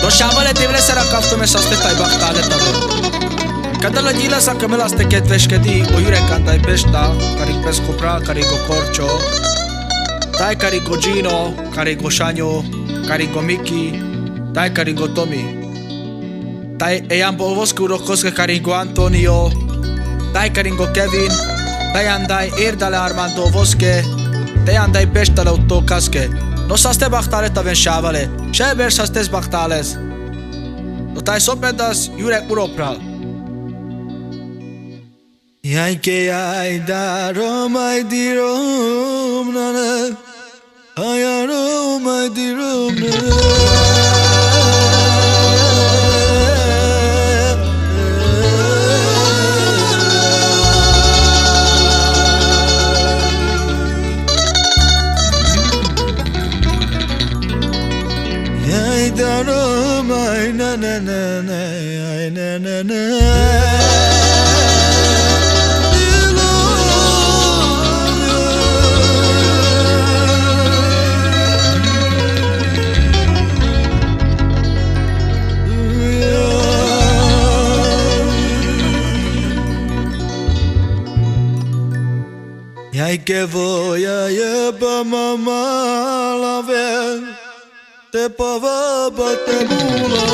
Shavale devle sera kaftume saste taybaqtale tabe Kadala gila sa kamela ste ketveshkedi o yurek kantai beshta karik pes kopra karigo korcho Tai karigo Gino karigo Shanyo karigo Miki Tai karigo Tomi Tai eyambo voskuro koske karigo Antonio Tai karigo Kevin Tai andai irdale Armando voske Tai andai beshtale utto kaske No saste baktale taven Shavale Sheber sastes baktales No tai sopedas yurek uropral Yai ke ai daro mai dirom nana Ayaro mai dirom Yai daro mai nana nana ai nana nana Yai que voy a llevar mamá la ver Te pava bate mula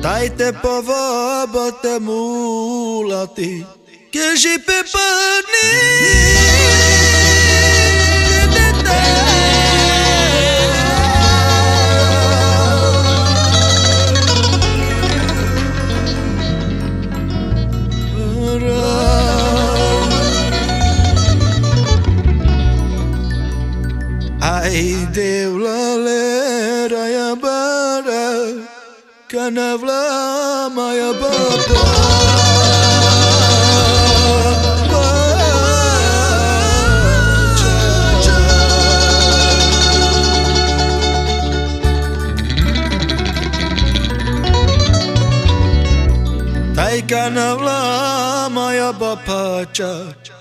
Tai te pava bate mula ti Que j'y peux pas Ai Deu la lera ya bara Canavla maya baba Tai canavla maya baba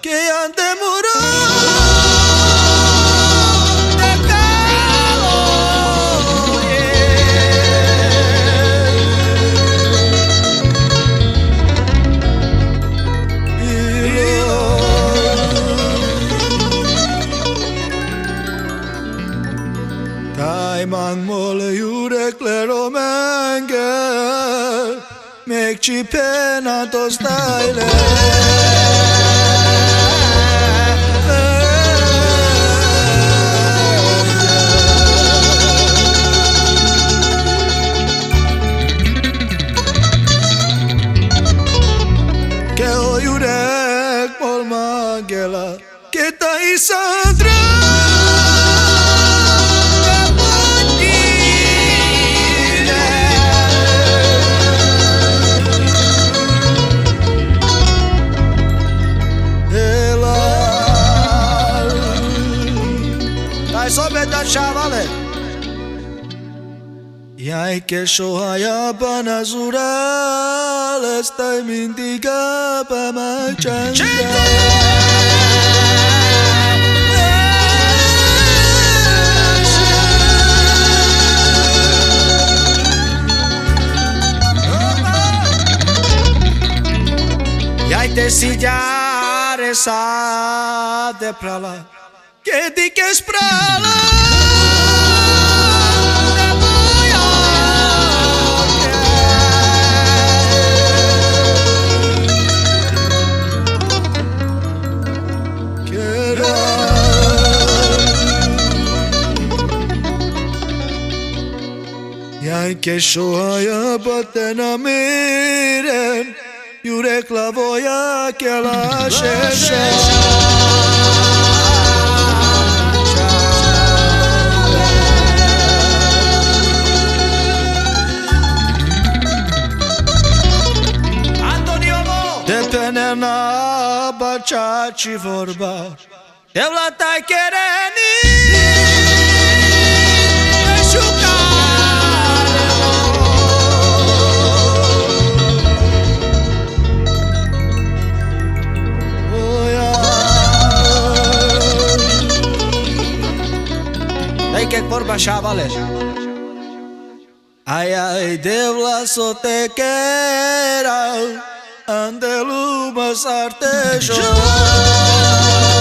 Que ande muro Mang mole yurek lero menge Mekçi pena dostayla Ke o yurek olma gela Ke ta isandra Shavale Yai que shohaya banazural Estai mindiga pamachanda Yai te sillare sa de prala Que di que es prala Yai que shohaya batena miren Yurek la voya que la shesha Depenena baciaci vorba Devlata kereni Eșucare vorba și avale. Ai, ai, devla so te quera, ande lumea s-ar te joa.